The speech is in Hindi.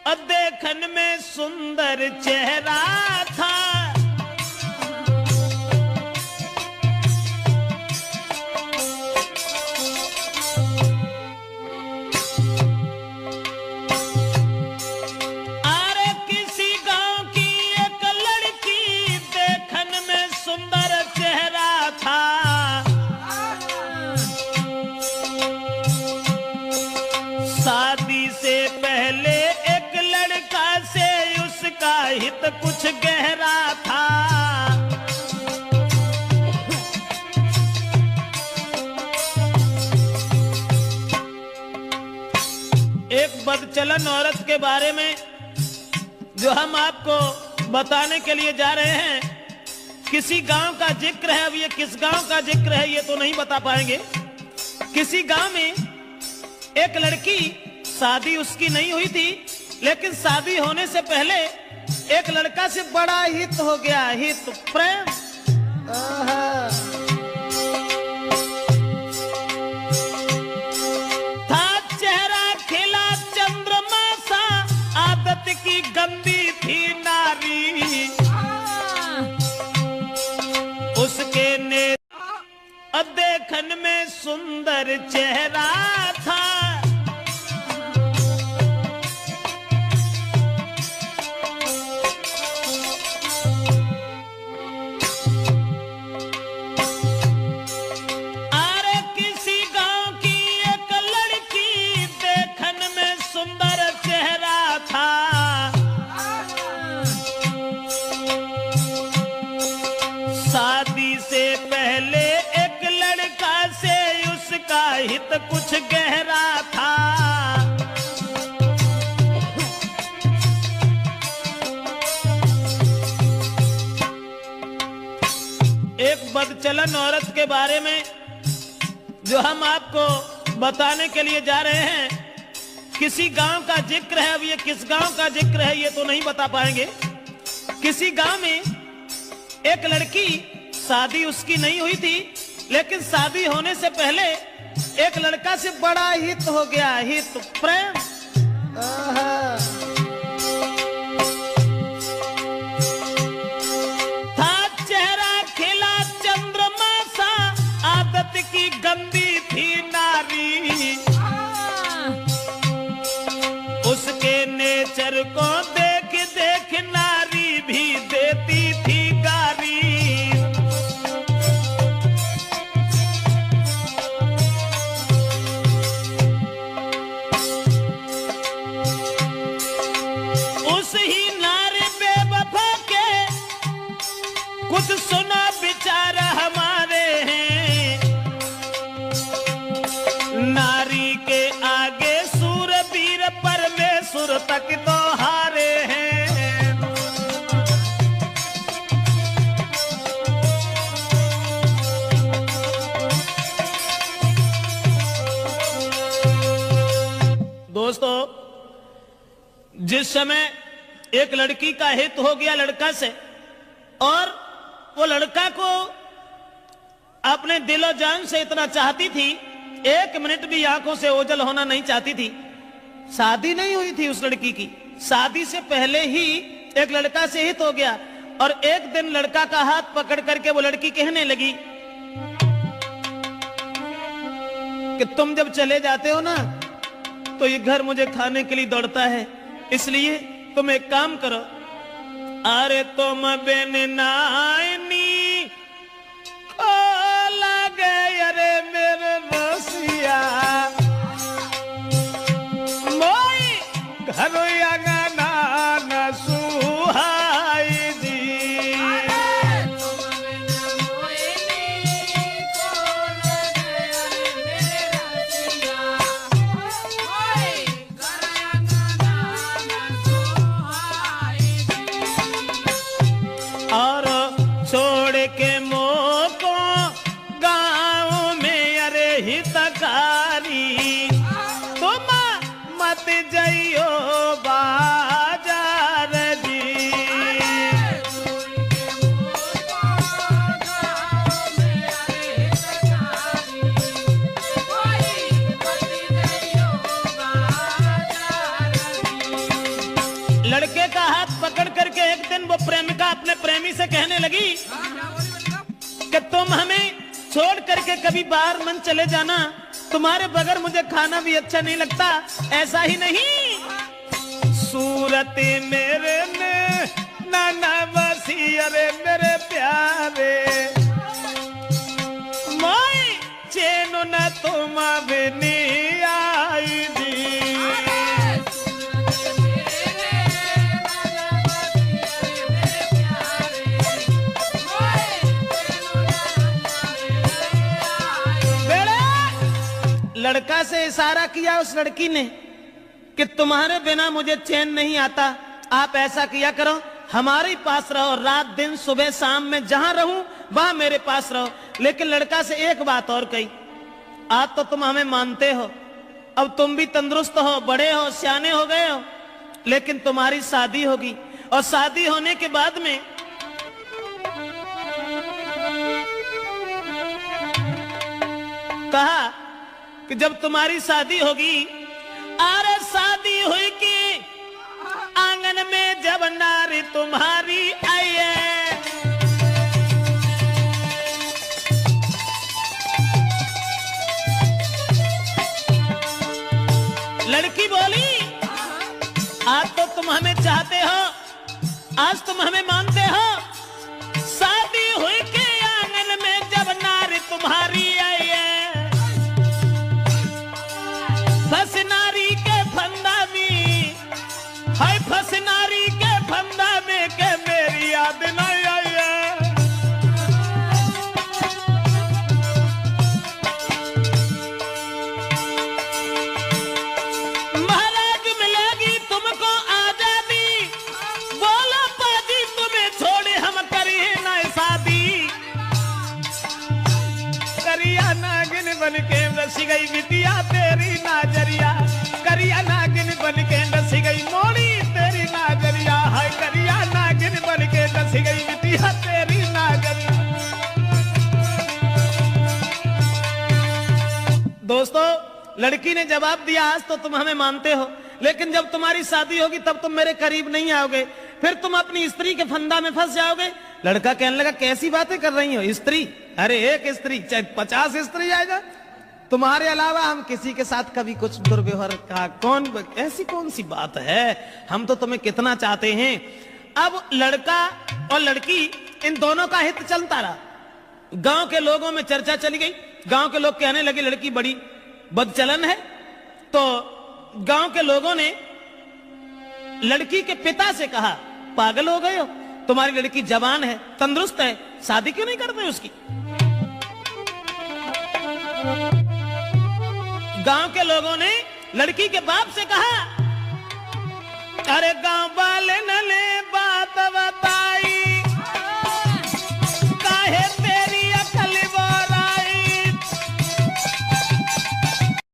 देखन में सुंदर चेहरा था। अरे किसी गांव की एक लड़की देखन में सुंदर चेहरा था। शादी से पहले एक लड़का से उसका हित कुछ गहरा था। एक बदचलन औरत के बारे में जो हम आपको बताने के लिए जा रहे हैं, किसी गांव का जिक्र है। अब ये किस गांव का जिक्र है ये तो नहीं बता पाएंगे। किसी गांव में एक लड़की, शादी उसकी नहीं हुई थी, लेकिन शादी होने से पहले एक लड़का से बड़ा हित हो गया, हित प्रेम। था चेहरा खिला चंद्रमा सा, आदत की गंदी थी नारी। उसके ने देखन में सुंदर चेहरा था। शादी से पहले एक लड़का से उसका हित कुछ गहरा था। एक बदचलन औरत के बारे में जो हम आपको बताने के लिए जा रहे हैं, किसी गांव का जिक्र है। अब ये किस गांव का जिक्र है ये तो नहीं बता पाएंगे। किसी गांव में एक लड़की, शादी उसकी नहीं हुई थी, लेकिन शादी होने से पहले एक लड़का से बड़ा हित हो गया, हित प्रेम। था चेहरा खिला चंद्रमा सा, आदत की गंदी थी नारी। उसके नेचर को देख देख नारी भी देती थी गारी। उस ही नारी बेवफा के कुछ सुना विचार हमारे हैं। नारी के आगे सूरवीर परमेश्वर तक तो हारे हैं। दोस्तों, जिस समय एक लड़की का हित हो गया लड़का से, और वो लड़का को अपने दिलो जान से इतना चाहती थी, एक मिनट भी आंखों से ओझल होना नहीं चाहती थी। शादी नहीं हुई थी उस लड़की की, शादी से पहले ही एक लड़का से हित हो गया। और एक दिन लड़का का हाथ पकड़ करके वो लड़की कहने लगी कि तुम जब चले जाते हो ना तो ये घर मुझे खाने के लिए दौड़ता है, इसलिए तुम एक काम करो, अरे तुम बिन नाइनी ओ लगे अरे मेरे रसिया, मोई घर अंगना न सुहाई दी। और छोड़ के मोको गाँव में अरे हितकारी, तुम मत जाइयो बा लड़के का हाथ पकड़ करके एक दिन वो प्रेमिका अपने प्रेमी से कहने लगी कि तुम हमें छोड़ करके कभी बाहर मन चले जाना, तुम्हारे बगैर मुझे खाना भी अच्छा नहीं लगता। ऐसा ही नहीं, सूरत मेरे ने नाना बसी, अरे मेरे प्यारे मोई चैन न तुम अभी आई जी। लड़का से इशारा किया उस लड़की ने कि तुम्हारे बिना मुझे चैन नहीं आता, आप ऐसा किया करो, हमारे ही पास रहो, रात दिन सुबह शाम में जहां रहूं वहां मेरे पास रहो। लेकिन लड़का से एक बात और कही, आज तो तुम हमें मानते हो, अब तुम भी तंदुरुस्त हो, बड़े हो, सियाने हो गए हो, लेकिन तुम्हारी शादी होगी और शादी होने के बाद में कहा कि जब तुम्हारी शादी होगी, अरे शादी हुई कि आंगन में जब नारी तुम्हारी आई है, लड़की बोली आज तो तुम हमें चाहते हो, आज तुम हमें मानते हो, शादी हुई कि आंगन में जब नारी तुम्हारी आई है, फंस नारी के फंदा में, हाय फंस नारी के फंदा में के मेरी याद नहीं आई है। महाराज मिलेगी तुमको आजादी, बोलो पाजी तुम्हें छोड़े हम करिए ना शादी। करिया नागिन बन के रस गई बिटिया तेरी नाजरिया, करिया नागिन बन के रस गई मोड़ी तेरी नाजरिया, हाय करिया नागिन बन के रस गई बिटिया तेरी नाजरिया। दोस्तों, लड़की ने जवाब दिया आज तो तुम हमें मानते हो, लेकिन जब तुम्हारी शादी होगी तब तुम मेरे करीब नहीं आओगे, फिर तुम अपनी स्त्री के फंदा में फंस जाओगे। लड़का कहने लगा कैसी बातें कर रही हो, स्त्री, अरे एक स्त्री चाहे 50 स्त्री आएगा, तुम्हारे अलावा हम किसी के साथ कभी कुछ दुर्व्यवहार का ऐसी कौन सी बात है, हम तो तुम्हें कितना चाहते हैं। अब लड़का और लड़की इन दोनों का हित चलता रहा, गांव के लोगों में चर्चा चली गई, गांव के लोग कहने लगे लड़की बड़ी बदचलन है, तो गांव के लोगों ने लड़की के पिता से कहा पागल हो गए हो, तुम्हारी लड़की जवान है, तंदुरुस्त है, शादी क्यों नहीं करते उसकी। गांव के लोगों ने लड़की के बाप से कहा अरे गांव वाले न ले